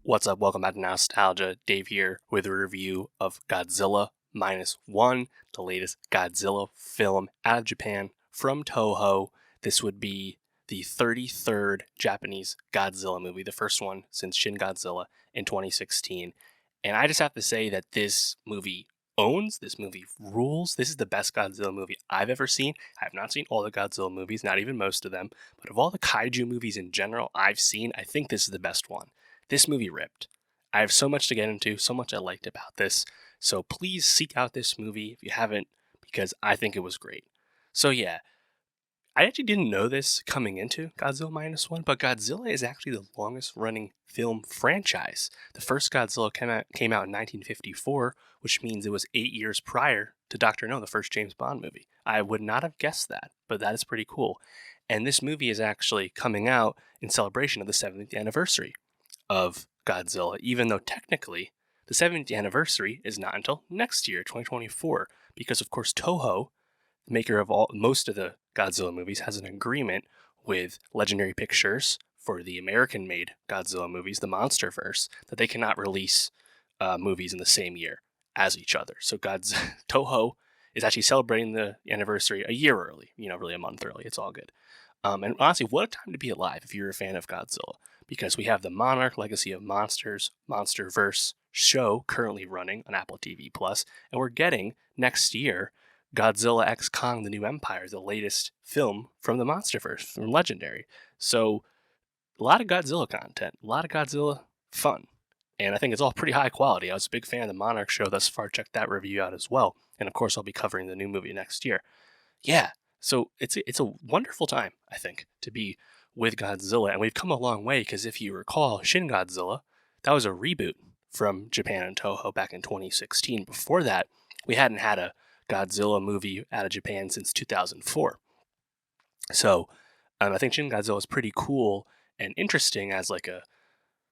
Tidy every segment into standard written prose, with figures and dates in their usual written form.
What's up? Welcome back to Nowstalgia. Dave here with a review of Godzilla Minus One, the latest Godzilla film out of Japan from Toho. This would be the 33rd Japanese Godzilla movie, the first one since Shin Godzilla in 2016. And I just have to say that this movie this movie rules. This is the best Godzilla movie I've ever seen. I have not seen all the Godzilla movies, not even most of them, but of all the Kaiju movies in general I've seen, I think this is the best one. This movie ripped. I have so much to get into, so much I liked about this. So please seek out this movie if you haven't, because I think it was great. So yeah, I actually didn't know this coming into Godzilla Minus One, but Godzilla is actually the longest running film franchise. The first Godzilla came out in 1954, which means it was 8 years prior to Dr. No, the first James Bond movie. I would not have guessed that, but that is pretty cool. And this movie is actually coming out in celebration of the 70th anniversary of Godzilla, even though technically the 70th anniversary is not until next year, 2024, because of course Toho, the maker of most of the Godzilla movies, has an agreement with Legendary Pictures for the American-made Godzilla movies, the MonsterVerse, that they cannot release movies in the same year as each other. So Toho is actually celebrating the anniversary a year early, really a month early. It's all good. And honestly, what a time to be alive if you're a fan of Godzilla, because we have the Monarch Legacy of Monsters MonsterVerse show currently running on Apple TV Plus, and we're getting next year Godzilla X Kong: The New Empire, the latest film from the MonsterVerse from Legendary. So a lot of Godzilla content, a lot of Godzilla fun, and I think it's all pretty high quality. I was a big fan of the Monarch show thus far. Check that review out as well, and of course I'll be covering the new movie next year. Yeah, so it's a wonderful time, I think, to be with Godzilla, and we've come a long way because if you recall, Shin Godzilla, that was a reboot from Japan and Toho back in 2016. Before that, we hadn't had a Godzilla movie out of Japan since 2004. So I think Shin Godzilla is pretty cool and interesting as like a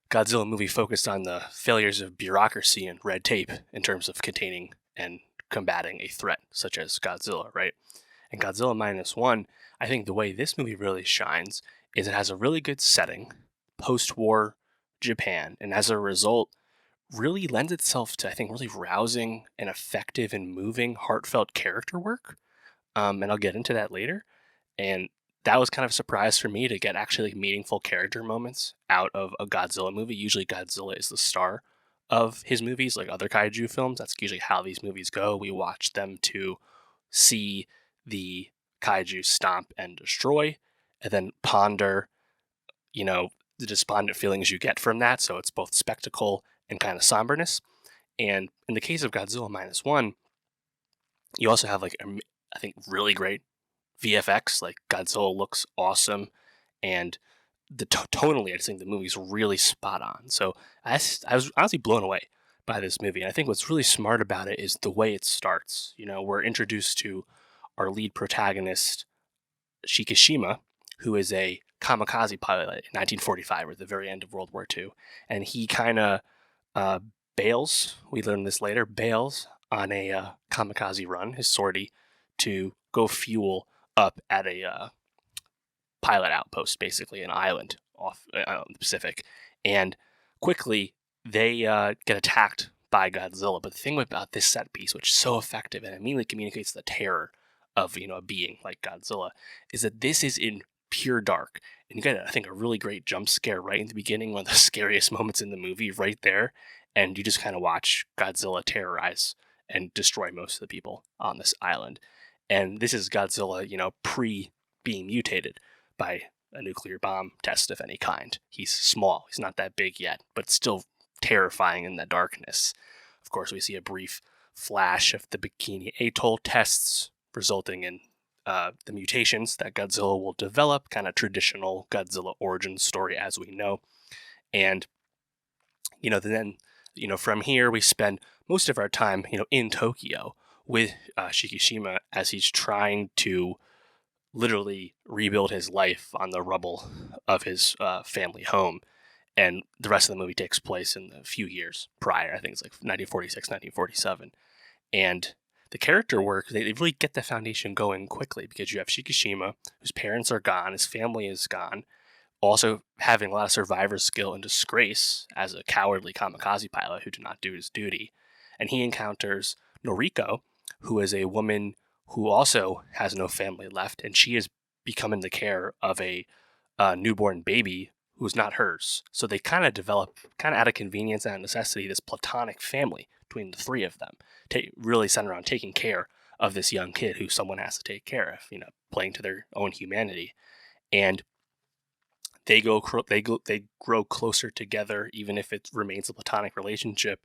Godzilla movie focused on the failures of bureaucracy and red tape in terms of containing and combating a threat such as Godzilla, right? And Godzilla Minus One, I think the way this movie really shines is it has a really good setting, post-war Japan, and as a result, really lends itself to, I think, really rousing and effective and moving, heartfelt character work. And I'll get into that later. And that was kind of a surprise for me to get actually meaningful character moments out of a Godzilla movie. Usually Godzilla is the star of his movies, like other kaiju films. That's usually how these movies go. We watch them to see the kaiju stomp and destroy, and then ponder, the despondent feelings you get from that. So it's both spectacle and kind of somberness. And in the case of Godzilla Minus One, you also have I think really great VFX. Like Godzilla looks awesome, and tonally, I just think the movie's really spot on. So I was honestly blown away by this movie. And I think what's really smart about it is the way it starts. We're introduced to our lead protagonist, Shikishima, who is a kamikaze pilot in 1945, or at the very end of World War II. And he kind of bails, we learn this later, bails on a kamikaze run, his sortie, to go fuel up at a pilot outpost, basically an island off the Pacific. And quickly, they get attacked by Godzilla. But the thing about this set piece, which is so effective and immediately communicates the terror of a being like Godzilla, is that this is in pure dark. And you get, I think, a really great jump scare right in the beginning, one of the scariest moments in the movie right there. And you just kind of watch Godzilla terrorize and destroy most of the people on this island. And this is Godzilla, pre being mutated by a nuclear bomb test of any kind. He's small. He's not that big yet, but still terrifying in the darkness. Of course, we see a brief flash of the Bikini Atoll tests, resulting in the mutations that Godzilla will develop, kind of traditional Godzilla origin story as we know. And, then, from here we spend most of our time, in Tokyo with Shikishima as he's trying to literally rebuild his life on the rubble of his family home. And the rest of the movie takes place in a few years prior. I think it's like 1946, 1947. And the character work, they really get the foundation going quickly because you have Shikishima, whose parents are gone, his family is gone. also having a lot of survivor skill and disgrace as a cowardly kamikaze pilot who did not do his duty. And he encounters Noriko, who is a woman who also has no family left, and she is becoming the care of a newborn baby who's not hers. So they kind of develop, kind of out of convenience and necessity, this platonic family between the three of them, really centered around taking care of this young kid who someone has to take care of, playing to their own humanity. And they grow closer together, even if it remains a platonic relationship.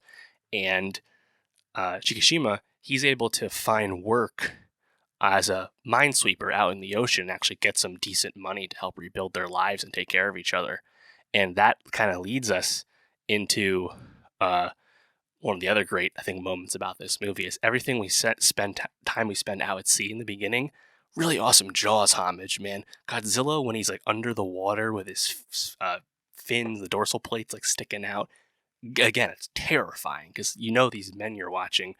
And Shikishima, he's able to find work as a minesweeper out in the ocean and actually get some decent money to help rebuild their lives and take care of each other. And that kind of leads us into one of the other great, I think, moments about this movie is everything we spend out at sea in the beginning. Really awesome Jaws homage, man. Godzilla, when he's like under the water with his fins, the dorsal plates like sticking out. Again, it's terrifying because these men you're watching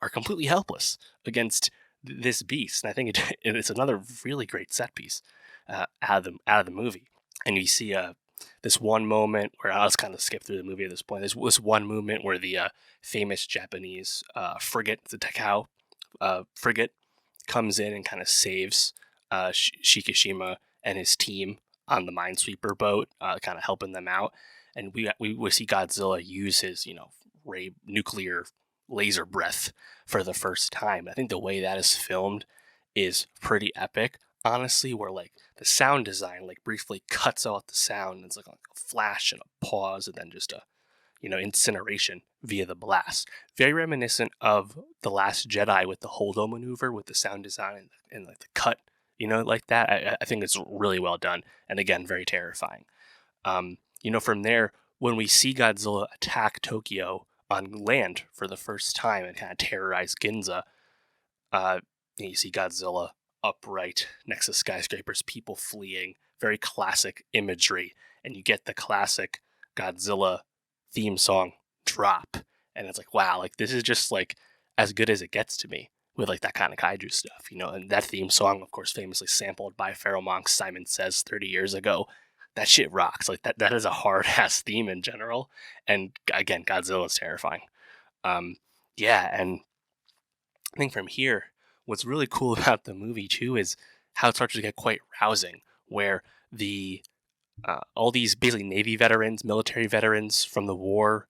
are completely helpless against this beast. And I think it's another really great set piece out of the movie. And you see this one moment where I'll just kind of skip through the movie at this point. There's this one moment where the famous Japanese frigate, the Takao frigate, comes in and kind of saves Shikishima and his team on the minesweeper boat, kind of helping them out. And we see Godzilla use his, nuclear laser breath for the first time. I think the way that is filmed is pretty epic, honestly, where like the sound design like briefly cuts out the sound. And it's like a flash and a pause and then just a, incineration via the blast. Very reminiscent of The Last Jedi with the Holdo maneuver with the sound design and like the cut, like that. I think it's really well done. And again, very terrifying. From there, when we see Godzilla attack Tokyo on land for the first time and kind of terrorize Ginza, you see Godzilla upright next to skyscrapers, people fleeing, very classic imagery. And you get the classic Godzilla theme song drop. And it's like, wow, like this is just like as good as it gets to me with like that kind of kaiju stuff, and that theme song, of course, famously sampled by Pharaoh Monk's Simon Says 30 years ago. That shit rocks. Like that is a hard ass theme in general. And again, Godzilla is terrifying. And I think from here, what's really cool about the movie too is how it starts to get quite rousing, where the all these basically Navy veterans, military veterans from the war,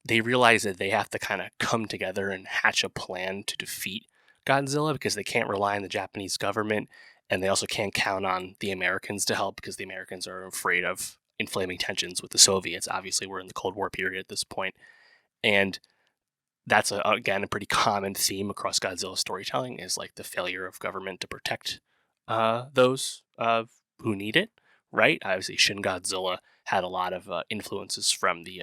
they realize that they have to kind of come together and hatch a plan to defeat Godzilla because they can't rely on the Japanese government, and they also can't count on the Americans to help because the Americans are afraid of inflaming tensions with the Soviets. Obviously, we're in the Cold War period at this point. And that's, again, a pretty common theme across Godzilla storytelling is like the failure of government to protect those who need it, right? Obviously, Shin Godzilla had a lot of influences from the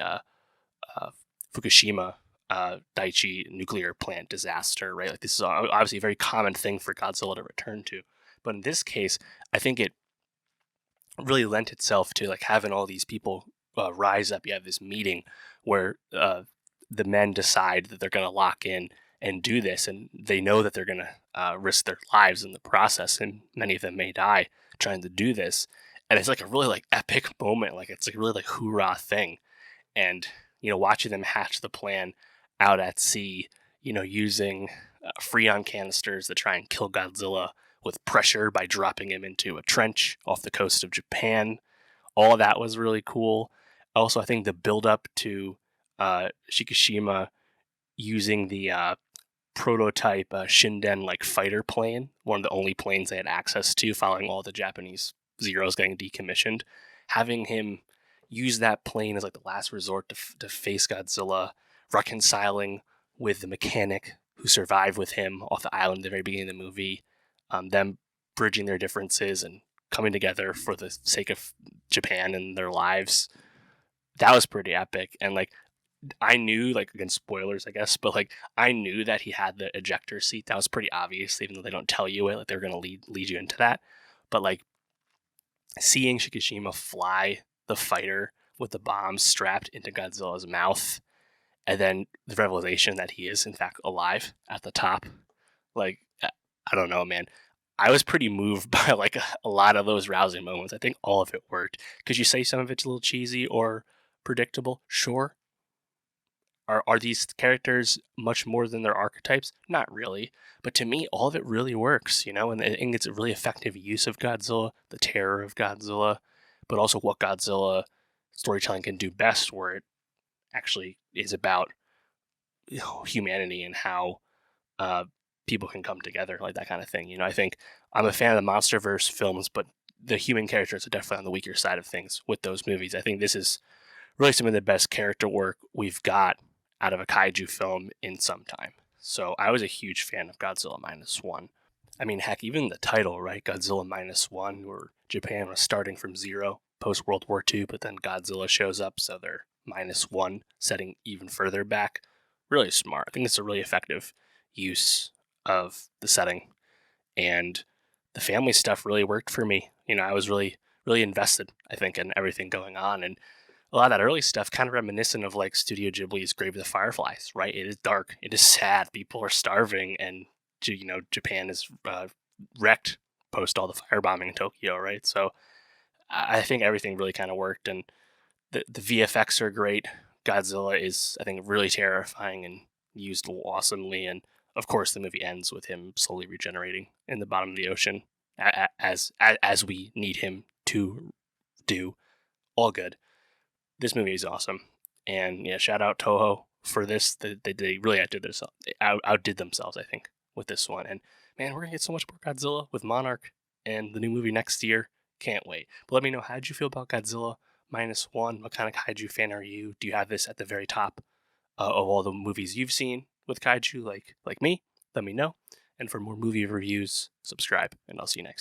Fukushima Daiichi nuclear plant disaster, right? Like this is obviously a very common thing for Godzilla to return to. But in this case, I think it really lent itself to like having all these people rise up. You have this meeting where the men decide that they're going to lock in and do this, and they know that they're going to risk their lives in the process, and many of them may die trying to do this. And it's like a really like epic moment. Like it's like a really like hoorah thing. And watching them hatch the plan out at sea, using Freon canisters to try and kill Godzilla with pressure by dropping him into a trench off the coast of Japan. All of that was really cool. Also, I think the build up to Shikishima using the prototype Shinden like fighter plane, one of the only planes they had access to following all the Japanese Zeros getting decommissioned, having him use that plane as like the last resort to face Godzilla, reconciling with the mechanic who survived with him off the island at the very beginning of the movie, them bridging their differences and coming together for the sake of Japan and their lives. That was pretty epic. And like I knew, like, again, spoilers, I guess, but like I knew that he had the ejector seat. That was pretty obvious, even though they don't tell you it. Like they're going to lead you into that. But like seeing Shikishima fly the fighter with the bombs strapped into Godzilla's mouth, and then the revelation that he is in fact alive at the top, like I don't know, man. I was pretty moved by like a lot of those rousing moments. I think all of it worked. Could you say some of it's a little cheesy or predictable? Sure. Are these characters much more than their archetypes? Not really. But to me, all of it really works, and I think it's a really effective use of Godzilla, the terror of Godzilla, but also what Godzilla storytelling can do best, where it actually is about humanity and how uh, people can come together, like that kind of thing. I think I'm a fan of the MonsterVerse films, but the human characters are definitely on the weaker side of things with those movies. I think this is really some of the best character work we've got out of a kaiju film in some time. So I was a huge fan of Godzilla Minus One. I mean, heck, even the title, right? Godzilla Minus One, where Japan was starting from zero post World War II, but then Godzilla shows up, so they're minus one, setting even further back. Really smart. I think it's a really effective use of the setting, and the family stuff really worked for me. I was really, really invested, I think, in everything going on, and a lot of that early stuff kind of reminiscent of like Studio Ghibli's Grave of the Fireflies, right? It is dark, it is sad, people are starving, and Japan is wrecked post all the firebombing in Tokyo, right? So I think everything really kind of worked, and the VFX are great. Godzilla is, I think, really terrifying and used awesomely, and of course, the movie ends with him slowly regenerating in the bottom of the ocean, as we need him to do. All good. This movie is awesome, and yeah, shout out Toho for this. They really outdid themselves, I think, with this one. And man, we're gonna get so much more Godzilla with Monarch and the new movie next year. Can't wait. But let me know, how did you feel about Godzilla Minus One? What kind of kaiju fan are you? Do you have this at the very top of all the movies you've seen with kaiju, like me? Let me know. And for more movie reviews, subscribe, and I'll see you next time.